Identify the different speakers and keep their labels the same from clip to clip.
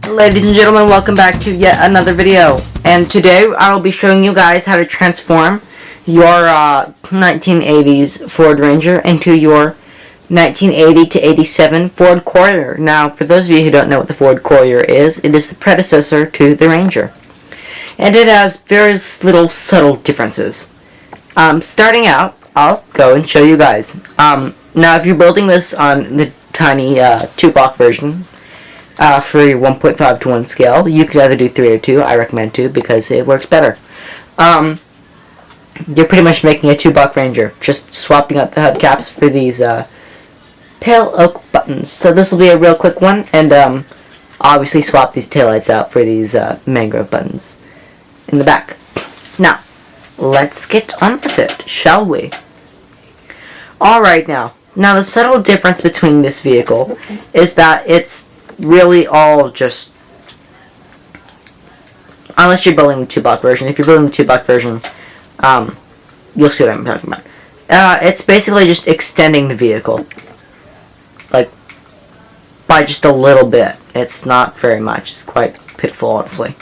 Speaker 1: Ladies and gentlemen, welcome back to yet another video. And today I will be showing you guys how to transform your 1980s Ford Ranger into your 1980 to 87 Ford Courier. Now, for those of you who don't know what the Ford Courier is, it is the predecessor to the Ranger. And it has various little subtle differences. Starting out, I'll go and show you guys. Now, if you're building this on the tiny 2-block version, for your 1.5 to 1 scale, you could either do 3 or 2. I recommend 2 because it works better. You're pretty much making a 2-block Ranger, just swapping out the hubcaps for these pale oak buttons. So this will be a real quick one, and obviously swap these taillights out for these mangrove buttons in the back. Now, let's get on with it, shall we? Alright now the subtle difference between this vehicle is that it's really all just, unless you're building the 2-block version. If you're building the 2-block version, you'll see what I'm talking about. It's basically just extending the vehicle, like, by just a little bit. It's not very much. It's quite pitiful, honestly.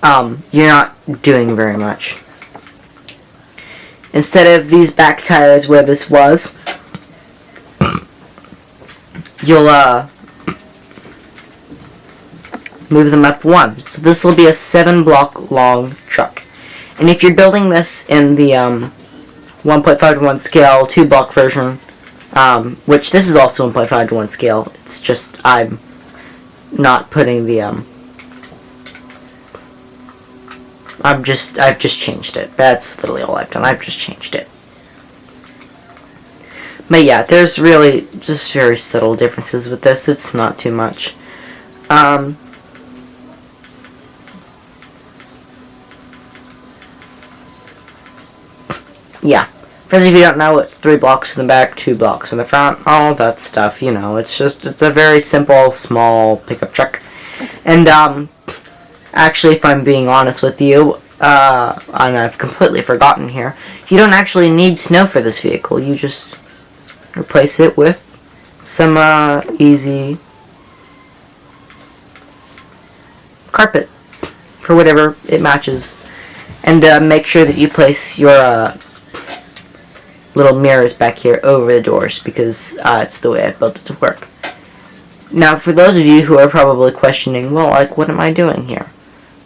Speaker 1: You're not doing very much. Instead of these back tires where this was, you'll, move them up 1. So this will be a 7-block long truck. And if you're building this in the 1.5 to 1 scale 2-block version, which this is also 1.5 to 1 scale, it's just I'm not putting the I've just changed it. That's literally all I've done. I've just changed it. But yeah, there's really just very subtle differences with this. It's not too much. Yeah, for those of you who don't know, it's 3 blocks in the back, 2 blocks in the front, all that stuff, you know. It's a very simple, small pickup truck. And, actually, if I'm being honest with you, and I've completely forgotten here, you don't actually need snow for this vehicle. You just replace it with some, easy carpet for whatever it matches. And, make sure that you place your, little mirrors back here over the doors, because it's the way I've built it to work. Now, for those of you who are probably questioning, well, like, what am I doing here?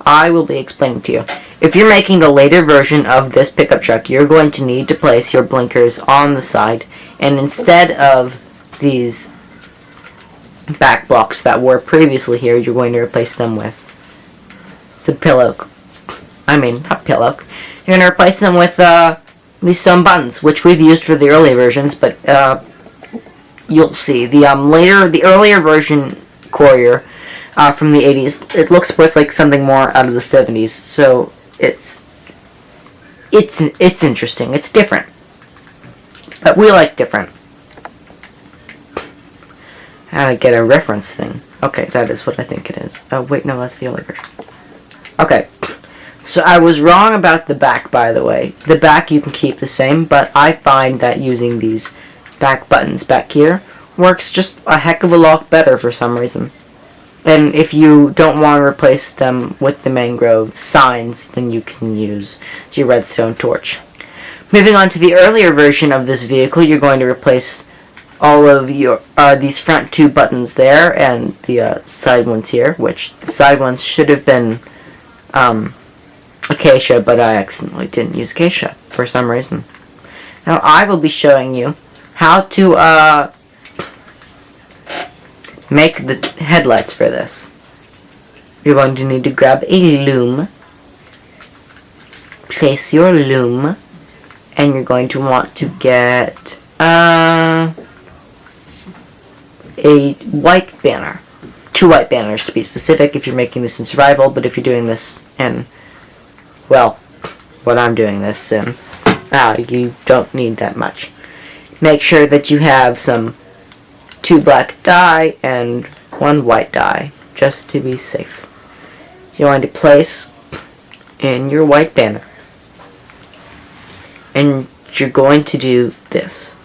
Speaker 1: I will be explaining to you. If you're making the later version of this pickup truck, you're going to need to place your blinkers on the side, and instead of these back blocks that were previously here, you're going to replace them with some pillow. I mean, not pillow. You're going to replace them with, these some buttons, which we've used for the early versions, but you'll see the earlier version Courier from the 80s. It looks like something more out of the 70s, so it's interesting. It's different, but we like different. How to get a reference thing? Okay, that is what I think it is. Oh wait, no, that's the early version. Okay. So I was wrong about the back, by the way. The back you can keep the same, but I find that using these back buttons back here works just a heck of a lot better for some reason. And if you don't want to replace them with the mangrove signs, then you can use your redstone torch. Moving on to the earlier version of this vehicle, you're going to replace all of your these front 2 buttons there and the side ones here, which the side ones should have been acacia, but I accidentally didn't use acacia for some reason. Now I will be showing you how to make the headlights for this. You're going to need to grab a loom, place your loom, and you're going to want to get a white banner. 2 white banners to be specific if you're making this in survival, but if you're doing this in, well, what I'm doing this in, you don't need that much. Make sure that you have some 2 black dye and 1 white dye, just to be safe. You're going to place in your white banner, and you're going to do this.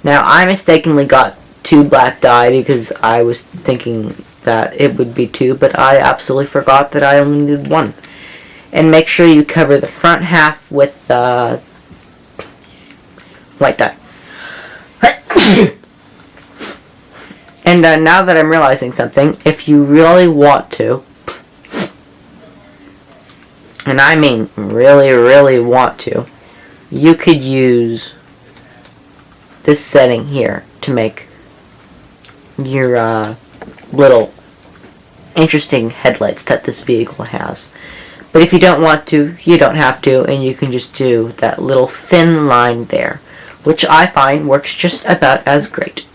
Speaker 1: Now, I mistakenly got 2 black dye because I was thinking that it would be 2, but I absolutely forgot that I only needed 1. And make sure you cover the front half with white dye. And now that I'm realizing something, if you really want to, and I mean really, really want to, you could use this setting here to make your little interesting headlights that this vehicle has. But if you don't want to, you don't have to, and you can just do that little thin line there, which I find works just about as great.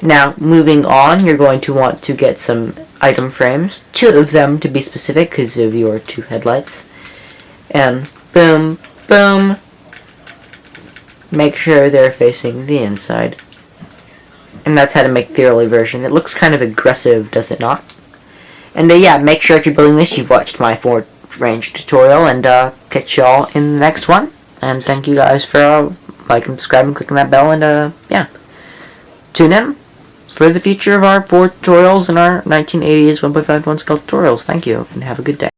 Speaker 1: Now, moving on, you're going to want to get some item frames, 2 of them to be specific because of your 2 headlights. And boom, boom, make sure they're facing the inside. And that's how to make the early version. It looks kind of aggressive, does it not? And yeah, make sure if you're building this, you've watched my 4-range tutorial, and catch y'all in the next one. And thank you guys for liking, subscribing, clicking that bell, and yeah, tune in for the future of our 4 tutorials and our 1980s 1.5 scale tutorials. Thank you, and have a good day.